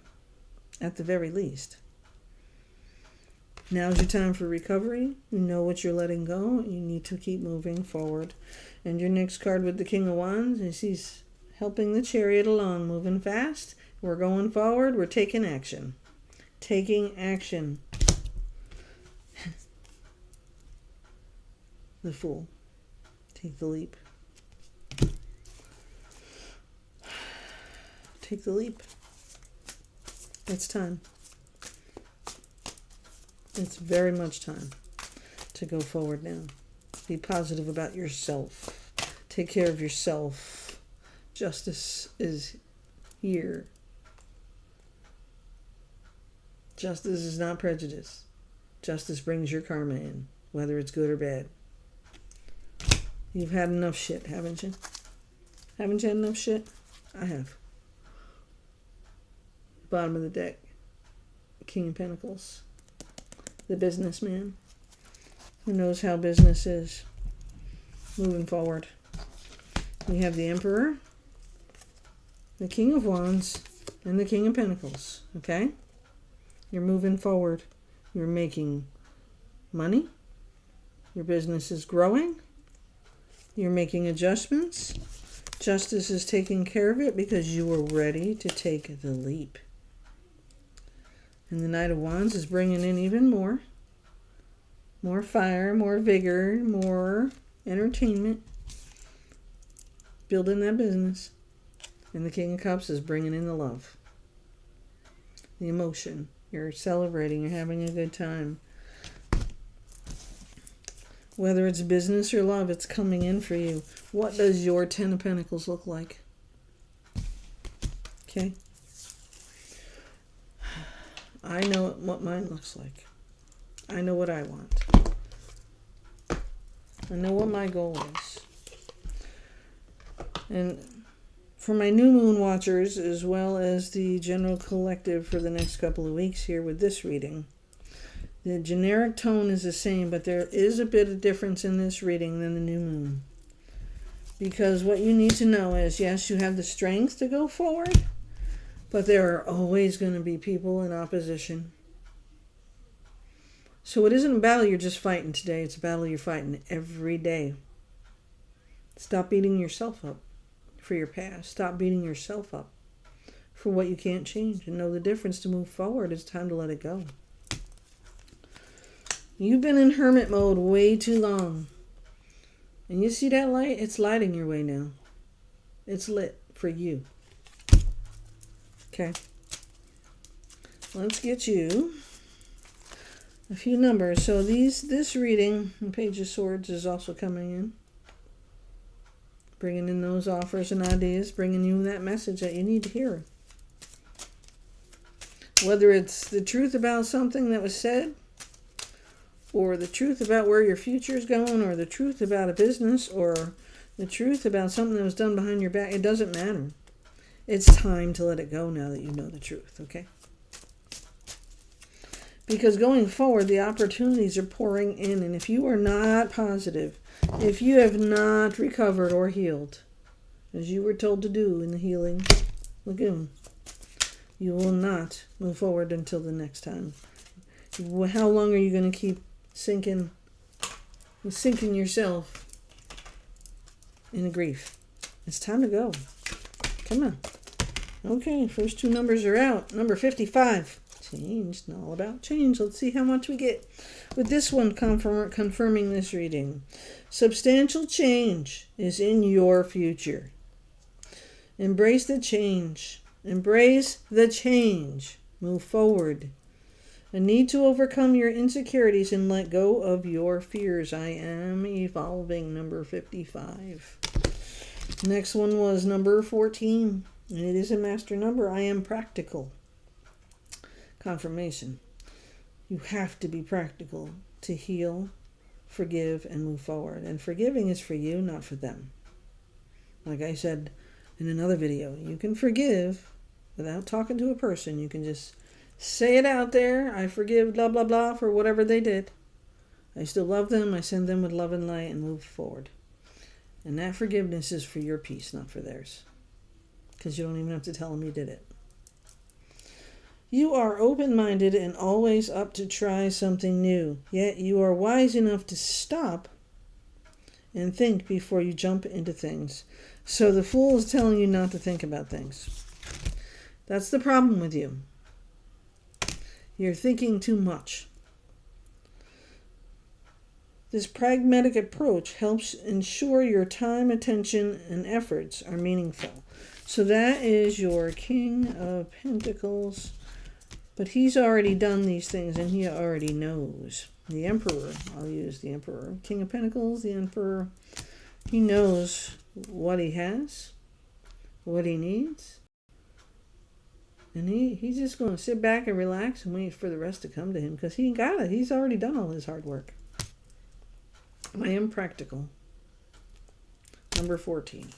at the very least. Now's your time for recovery. You know what you're letting go. You need to keep moving forward. And your next card with the King of Wands is he's helping the Chariot along, moving fast. We're going forward. We're taking action. Taking action. The Fool. Take the leap. Take the leap. It's time. It's very much time to go forward now. Be positive about yourself. Take care of yourself. Justice is here. Justice is not prejudice. Justice brings your karma in, whether it's good or bad. You've had enough shit, haven't you? Haven't you had enough shit? I have. Bottom of the deck. King of Pentacles. The businessman who knows how business is. Moving forward. We have the Emperor, the King of Wands, and the King of Pentacles. Okay? You're moving forward. You're making money. Your business is growing. You're making adjustments. Justice is taking care of it because you are ready to take the leap. And the Knight of Wands is bringing in even more. More fire, more vigor, more entertainment. Building that business. And the King of Cups is bringing in the love. The emotion. You're celebrating. You're having a good time. Whether it's business or love, it's coming in for you. What does your Ten of Pentacles look like? Okay. I know what mine looks like. I know what I want. I know what my goal is. And for my new moon watchers, as well as the general collective for the next couple of weeks here with this reading, the generic tone is the same, but there is a bit of difference in this reading than the new moon. Because what you need to know is, yes, you have the strength to go forward, but there are always going to be people in opposition. So it isn't a battle you're just fighting today. It's a battle you're fighting every day. Stop beating yourself up for your past. Stop beating yourself up for what you can't change. And know the difference to move forward. It's time to let it go. You've been in hermit mode way too long. And you see that light? It's lighting your way now. It's lit for you. Okay. Let's get you a few numbers. So this reading, the Page of Swords, is also coming in. Bringing in those offers and ideas. Bringing you that message that you need to hear. Whether it's the truth about something that was said, or the truth about where your future is going, or the truth about a business, or the truth about something that was done behind your back, it doesn't matter. It's time to let it go now that you know the truth, okay? Because going forward, the opportunities are pouring in, and if you are not positive, if you have not recovered or healed, as you were told to do in the healing lagoon, you will not move forward until the next time. How long are you going to keep sinking yourself in grief? It's time to go. Come on. Okay, first two numbers are out. Number 55. Change. All about change. Let's see how much we get with this one confirming this reading. Substantial change is in your future. Embrace the change. Embrace the change. Move forward. A need to overcome your insecurities and let go of your fears. I am evolving. Number 55. Next one was number 14. And it is a master number. I am practical. Confirmation. You have to be practical to heal, forgive, and move forward. And forgiving is for you, not for them. Like I said in another video, you can forgive without talking to a person. You can just say it out there. I forgive blah, blah, blah for whatever they did. I still love them. I send them with love and light and move forward. And that forgiveness is for your peace, not for theirs. Because you don't even have to tell them you did it. You are open-minded and always up to try something new. Yet you are wise enough to stop and think before you jump into things. So the fool is telling you not to think about things. That's the problem with you. You're thinking too much. This pragmatic approach helps ensure your time, attention, and efforts are meaningful. So that is your King of Pentacles. But he's already done these things and he already knows. The Emperor, I'll use the Emperor. King of Pentacles, the Emperor. He knows what he has, what he needs. And he's just going to sit back and relax and wait for the rest to come to him because he got it. He's already done all his hard work. I am practical. Number 14.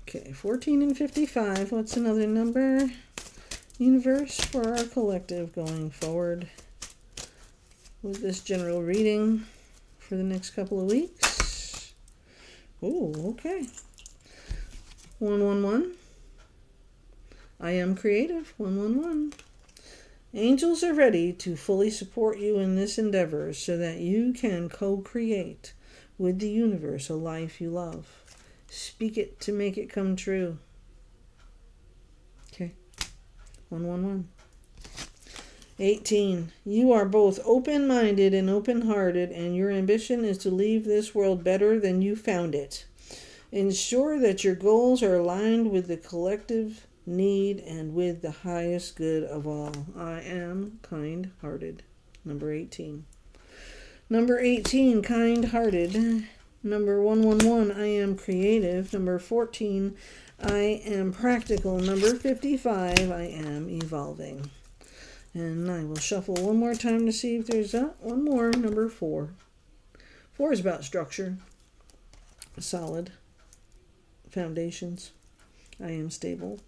Okay, 14 and 55. What's another number? Universe for our collective going forward with this general reading for the next couple of weeks. Oh, okay. 111. I am creative. 111. Angels are ready to fully support you in this endeavor so that you can co-create with the universe a life you love. Speak it to make it come true. Okay. 111. 18. You are both open-minded and open-hearted, and your ambition is to leave this world better than you found it. Ensure that your goals are aligned with the collective need and with the highest good of all. I am kind-hearted. Number 18. Number 18, kind-hearted. Number 111, I am creative. Number 14, I am practical. Number 55, I am evolving. And I will shuffle one more time to see if there's one more. Number 4. 4 is about structure. Solid foundations. I am stable.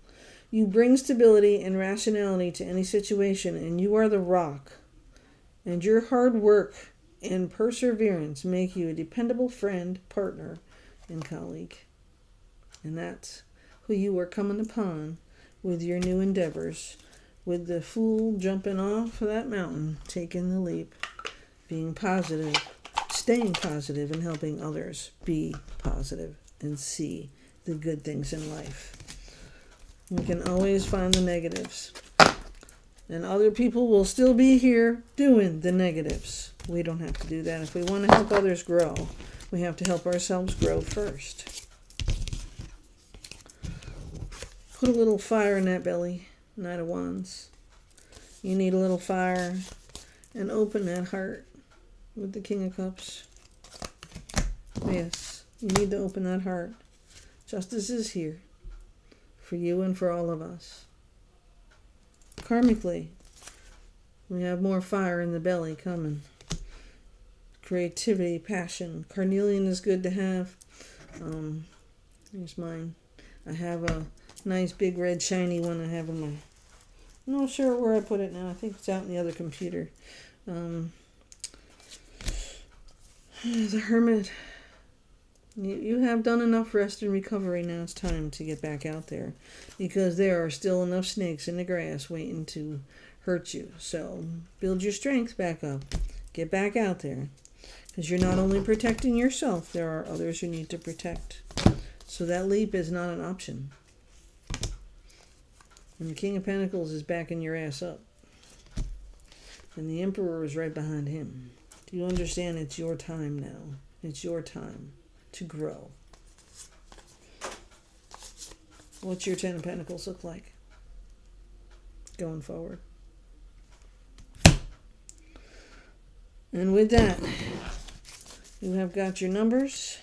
You bring stability and rationality to any situation, and you are the rock. And your hard work and perseverance make you a dependable friend, partner, and colleague. And that's who you are coming upon with your new endeavors, with the Fool jumping off of that mountain, taking the leap, being positive, staying positive, and helping others be positive and see the good things in life. We can always find the negatives. And other people will still be here doing the negatives. We don't have to do that. If we want to help others grow, we have to help ourselves grow first. Put a little fire in that belly, Knight of Wands. You need a little fire, and open that heart with the King of Cups. Yes, you need to open that heart. Justice is here for you and for all of us. Karmically, we have more fire in the belly coming. Creativity, passion. Carnelian is good to have. Here's mine. I have a nice big red shiny one I have in my... I'm not sure where I put it now. I think it's out in the other computer. The Hermit. You have done enough rest and recovery. Now it's time to get back out there, because there are still enough snakes in the grass waiting to hurt you. So build your strength back up. Get back out there, because you're not only protecting yourself, there are others you need to protect. So that leap is not an option. And the King of Pentacles is backing your ass up. And the Emperor is right behind him. Do you understand? It's your time now. It's your time to grow. What's your 10 of Pentacles look like going forward? And with that, you have got your numbers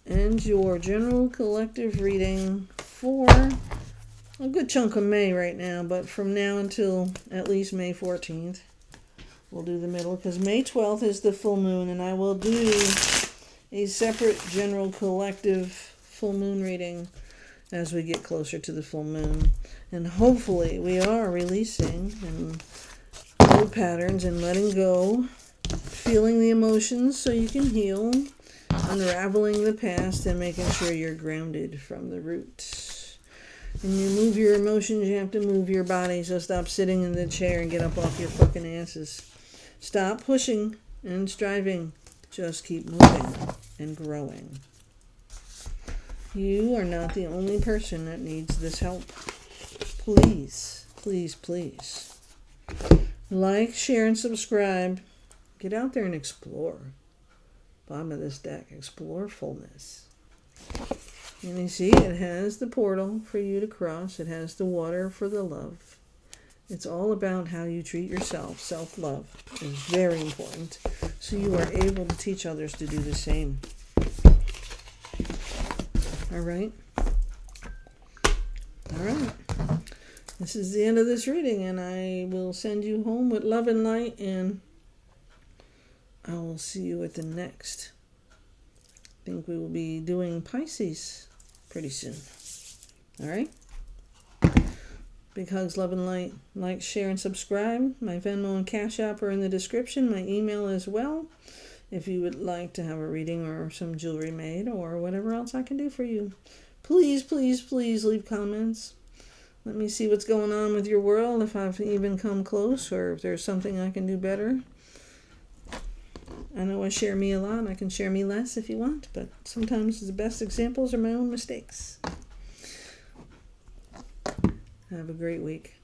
and your general collective reading for a good chunk of May right now, but from now until at least May 14th. We'll do the middle, because May 12th is the full moon, and I will do a separate general collective full moon reading as we get closer to the full moon. And hopefully we are releasing and old patterns and letting go, feeling the emotions so you can heal, unraveling the past, and making sure you're grounded from the roots. When you move your emotions, you have to move your body, so stop sitting in the chair and get up off your fucking asses. Stop pushing and striving. Just keep moving and growing. You are not the only person that needs this help. Please, please, please. Like, share, and subscribe. Get out there and explore. Bottom of this deck, explore fullness. And you see, it has the portal for you to cross. It has the water for the love. It's all about how you treat yourself. Self-love is very important, so you are able to teach others to do the same. All right? All right. This is the end of this reading, and I will send you home with love and light, and I will see you at the next. I think we will be doing Pisces pretty soon. All right? Big hugs, love, and light. Like, share, and subscribe. My Venmo and Cash App are in the description. My email as well. If you would like to have a reading or some jewelry made or whatever else I can do for you, please, please, please leave comments. Let me see what's going on with your world, if I've even come close or if there's something I can do better. I know I share me a lot. I can share me less if you want, but sometimes the best examples are my own mistakes. Have a great week.